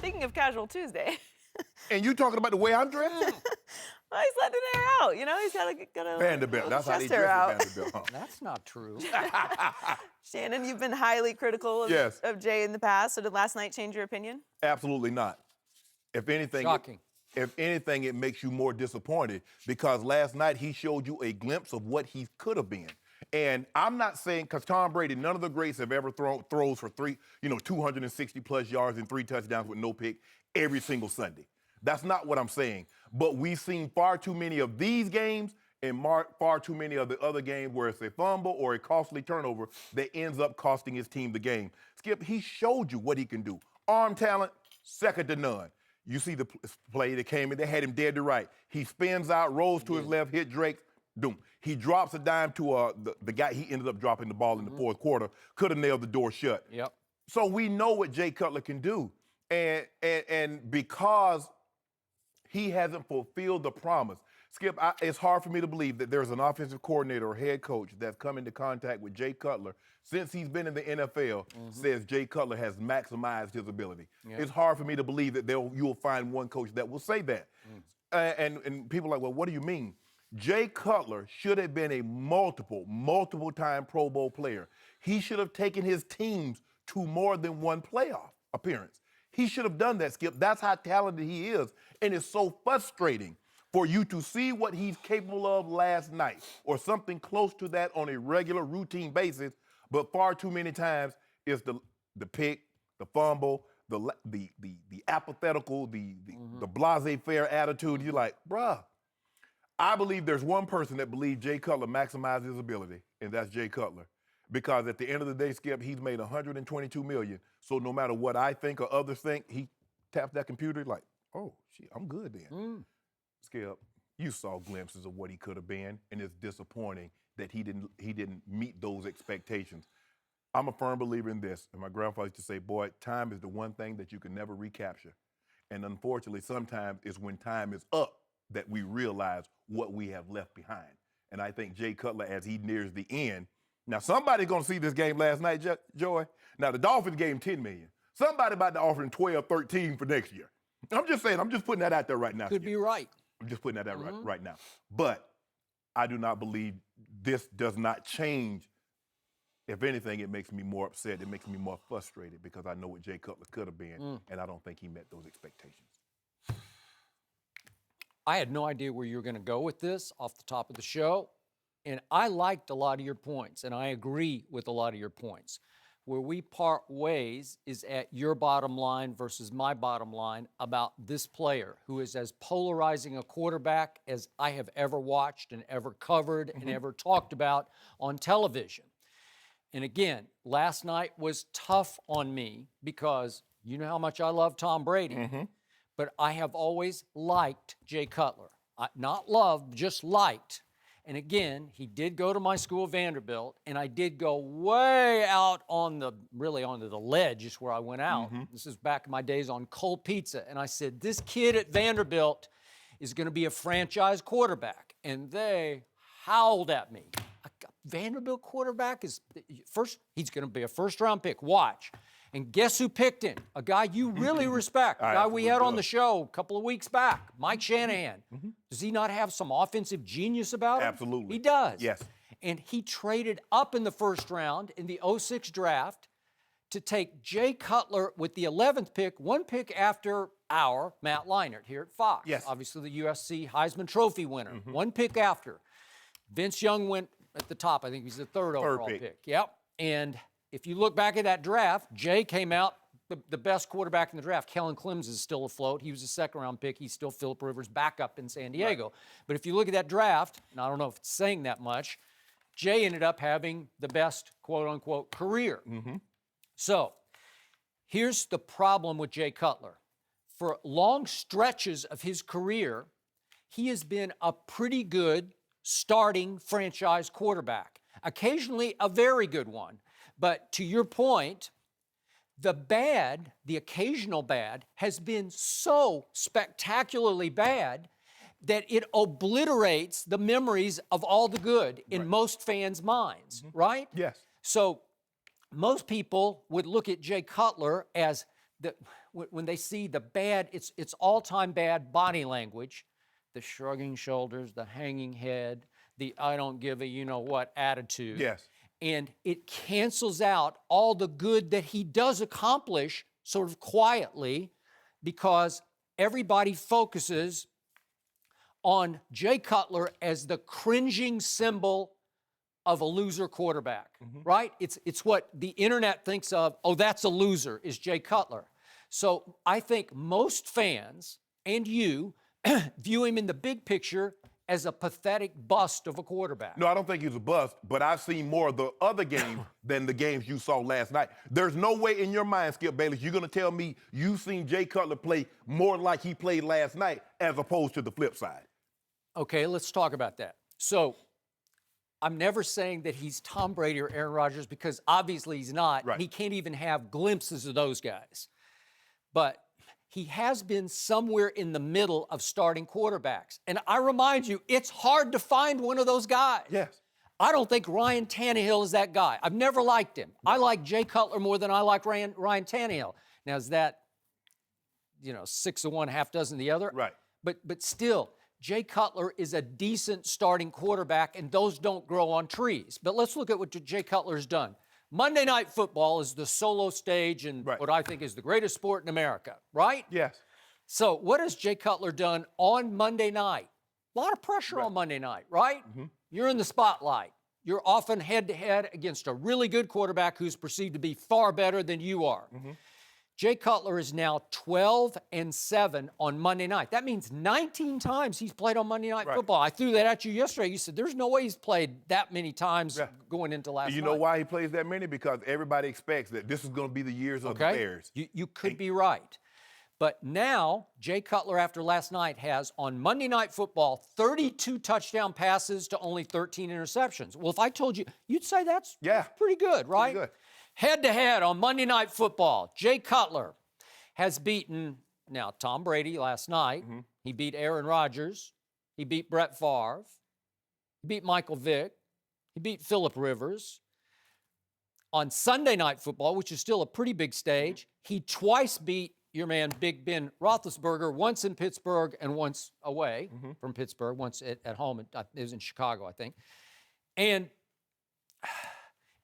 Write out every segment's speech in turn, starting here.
Speaking of casual Tuesday. And you talking about the way I'm dressed? Well, he's letting the hair out. You know, he's got a Vanderbilt. That's how they dress at Vanderbilt, huh? That's not true. Shannon, you've been highly critical of Jay in the past. So did last night change your opinion? Absolutely not. If anything, Shocking. If anything, it makes you more disappointed because last night he showed you a glimpse of what he could have been. And I'm not saying, because Tom Brady, none of the greats have ever throws for 260 plus yards and 3 touchdowns with no pick every single Sunday. That's not what I'm saying. But we've seen far too many of these games and far too many of the other games where it's a fumble or a costly turnover that ends up costing his team the game. Skip, he showed you what he can do. Arm talent, second to none. You see the play that came in, they had him dead to right. He spins out, rolls to his left, hit Drake, boom. He drops a dime to the guy. He ended up dropping the ball in the fourth quarter. Could have nailed the door shut. Yep. So we know what Jay Cutler can do. And because he hasn't fulfilled the promise, Skip, it's hard for me to believe that there's an offensive coordinator or head coach that's come into contact with Jay Cutler since he's been in the NFL, says Jay Cutler has maximized his ability. Yep. It's hard for me to believe that you'll find one coach that will say that. And people are like, well, what do you mean? Jay Cutler should have been a multiple-time Pro Bowl player. He should have taken his teams to more than one playoff appearance. He should have done that, Skip. That's how talented he is. And it's so frustrating for you to see what he's capable of last night or something close to that on a regular, routine basis, but far too many times it's the pick, the fumble, the apathetical, the blasé-faire attitude. You're like, bruh, I believe there's one person that believes Jay Cutler maximized his ability, and that's Jay Cutler. Because at the end of the day, Skip, he's made $122 million. So no matter what I think or others think, he taps that computer like, oh, shit, I'm good then. Skip, you saw glimpses of what he could have been, and it's disappointing that he didn't meet those expectations. I'm a firm believer in this, and my grandfather used to say, boy, time is the one thing that you can never recapture. And unfortunately, sometimes it's when time is up that we realize what we have left behind. And I think Jay Cutler, as he nears the end, now somebody's gonna see this game last night, Joy. Now the Dolphins gave him $10 million. Somebody about to offer him 12, 13 for next year. I'm just saying, I'm just putting that out there right now. Could be right. I'm just putting that out right now. But I do not believe this does not change. If anything, it makes me more upset. It makes me more frustrated because I know what Jay Cutler could have been, and I don't think he met those expectations. I had no idea where you were going to go with this off the top of the show. And I liked a lot of your points, and I agree with a lot of your points. Where we part ways is at your bottom line versus my bottom line about this player who is as polarizing a quarterback as I have ever watched and ever covered and ever talked about on television. And again, last night was tough on me because you know how much I love Tom Brady, but I have always liked Jay Cutler. Not loved, just liked. And again, he did go to my school, Vanderbilt, and I did go way out onto the ledge is where I went out. This is back in my days on cold pizza. And I said, this kid at Vanderbilt is going to be a franchise quarterback. And they howled at me. A Vanderbilt quarterback he's going to be a first-round pick. Watch. And guess who picked him? A guy you really respect, a guy we had on the show a couple of weeks back, Mike Shanahan. Does he not have some offensive genius about him? Absolutely. He does. Yes. And he traded up in the first round in the 2006 draft to take Jay Cutler with the 11th pick, one pick after our Matt Leinart here at Fox. Yes. Obviously the USC Heisman Trophy winner. One pick after. Vince Young went at the top. I think he's the third overall pick. Yep. And if you look back at that draft, Jay came out the best quarterback in the draft. Kellen Clemens is still afloat. He was a second-round pick. He's still Phillip Rivers' backup in San Diego. Right. But if you look at that draft, and I don't know if it's saying that much, Jay ended up having the best, quote-unquote, career. So here's the problem with Jay Cutler. For long stretches of his career, he has been a pretty good starting franchise quarterback. Occasionally a very good one. But to your point, the occasional bad, has been so spectacularly bad that it obliterates the memories of all the good in most fans' minds, right? Yes. So most people would look at Jay Cutler as when they see the bad, it's all-time bad body language, the shrugging shoulders, the hanging head, the I don't give a you-know-what attitude. Yes. And it cancels out all the good that he does accomplish sort of quietly, because everybody focuses on Jay Cutler as the cringing symbol of a loser quarterback, right? It's what the internet thinks of, oh, that's a loser, is Jay Cutler. So I think most fans and you view him in the big picture as a pathetic bust of a quarterback. No, I don't think he's a bust, but I've seen more of the other games than the games you saw last night. There's no way in your mind, Skip Bayless, you're going to tell me you've seen Jay Cutler play more like he played last night as opposed to the flip side. Okay, let's talk about that. So I'm never saying that he's Tom Brady or Aaron Rodgers, because obviously he's not. Right. He can't even have glimpses of those guys. But he has been somewhere in the middle of starting quarterbacks. And I remind you, it's hard to find one of those guys. Yes. I don't think Ryan Tannehill is that guy. I've never liked him. I like Jay Cutler more than I like Ryan Tannehill. Now, is that, 6 of one, half dozen of the other? Right. But still, Jay Cutler is a decent starting quarterback, and those don't grow on trees. But let's look at what Jay Cutler has done. Monday Night Football is the solo stage in what I think is the greatest sport in America, right? Yes. So what has Jay Cutler done on Monday night? A lot of pressure on Monday night, right? You're in the spotlight. You're often head-to-head against a really good quarterback who's perceived to be far better than you are. Jay Cutler is now 12-7 on Monday night. That means 19 times he's played on Monday Night Football. I threw that at you yesterday. You said there's no way he's played that many times going into last night. You know why he plays that many? Because everybody expects that this is going to be the years of the Bears. You could be right. But now, Jay Cutler, after last night, has, on Monday Night Football, 32 touchdown passes to only 13 interceptions. Well, if I told you, you'd say that's pretty good, right? Pretty good. Head-to-head on Monday Night Football, Jay Cutler has beaten, now, Tom Brady last night. He beat Aaron Rodgers. He beat Brett Favre. He beat Michael Vick. He beat Phillip Rivers. On Sunday Night Football, which is still a pretty big stage, he twice beat your man Big Ben Roethlisberger, once in Pittsburgh and once away from Pittsburgh, once at home. It was in Chicago, I think. And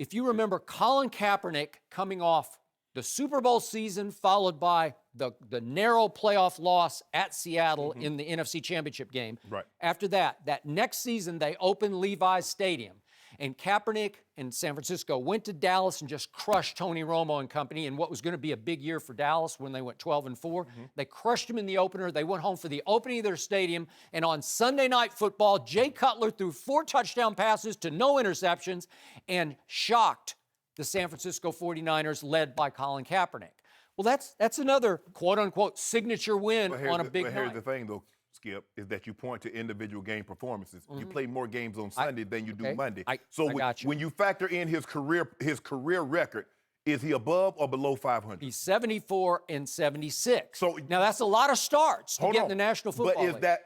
if you remember, Colin Kaepernick coming off the Super Bowl season, followed by the narrow playoff loss at Seattle in the NFC Championship game. Right. After that next season, they opened Levi's Stadium. And Kaepernick and San Francisco went to Dallas and just crushed Tony Romo and company in what was going to be a big year for Dallas when they went 12-4. They crushed him in the opener. They went home for the opening of their stadium. And on Sunday Night Football, Jay Cutler threw 4 touchdown passes to no interceptions and shocked the San Francisco 49ers, led by Colin Kaepernick. Well, that's another quote-unquote signature win on a big night. But here's the thing, though, Skip, is that you point to individual game performances. You play more games on Sunday than you do Monday. When you factor in his career record, is he above or below 500? He's 74-76. So now that's a lot of starts to get in the National Football League. But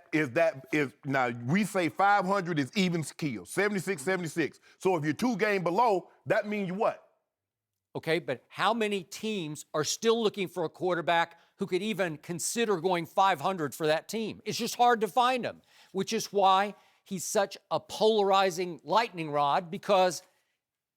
now we say 500 is even keel, 76. So if you're 2 games below, that means you what? Okay, but how many teams are still looking for a quarterback who could even consider going 500 for that team? It's just hard to find him, which is why he's such a polarizing lightning rod, because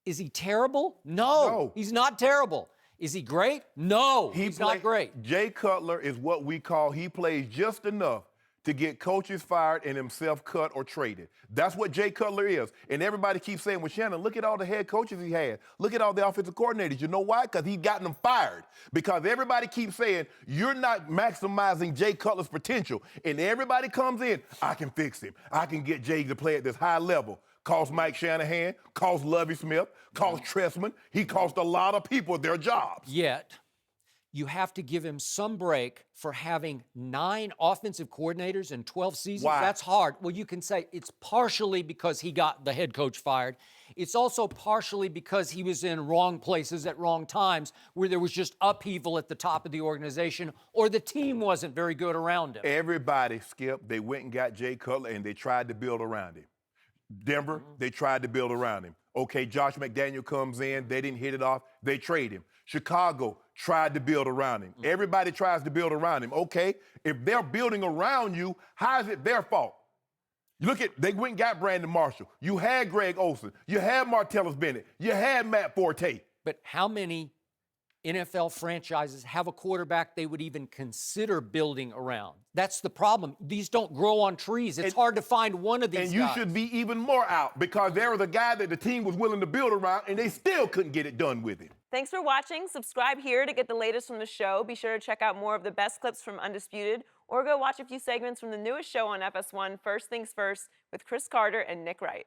is he terrible? No, he's not terrible. Is he great? No, he's not great. Jay Cutler is what we call, he plays just enough to get coaches fired and himself cut or traded. That's what Jay Cutler is. And everybody keeps saying, well, Shannon, look at all the head coaches he had. Look at all the offensive coordinators. You know why? Because he's gotten them fired. Because everybody keeps saying, you're not maximizing Jay Cutler's potential. And everybody comes in, I can fix him. I can get Jay to play at this high level. Cost Mike Shanahan, cost Lovie Smith, cost Tressman. He cost a lot of people their jobs. Yet, you have to give him some break for having 9 offensive coordinators in 12 seasons. Why? That's hard. Well, you can say it's partially because he got the head coach fired. It's also partially because he was in wrong places at wrong times, where there was just upheaval at the top of the organization, or the team wasn't very good around him. Everybody, Skip, they went and got Jay Cutler and they tried to build around him. Denver, they tried to build around him. Okay, Josh McDaniel comes in. They didn't hit it off. They trade him. Chicago tried to build around him. Everybody tries to build around him. Okay, if they're building around you, how is it their fault? You look at, they went and got Brandon Marshall. You had Greg Olsen. You had Martellus Bennett. You had Matt Forte. But how many NFL franchises have a quarterback they would even consider building around? That's the problem. These don't grow on trees. It's hard to find one of these And you guys. should be even more out because there was a guy that the team was willing to build around, and they still couldn't get it done with him. Thanks for watching. Subscribe here to get the latest from the show. Be sure to check out more of the best clips from Undisputed, or go watch a few segments from the newest show on FS1, First Things First, with Chris Carter and Nick Wright.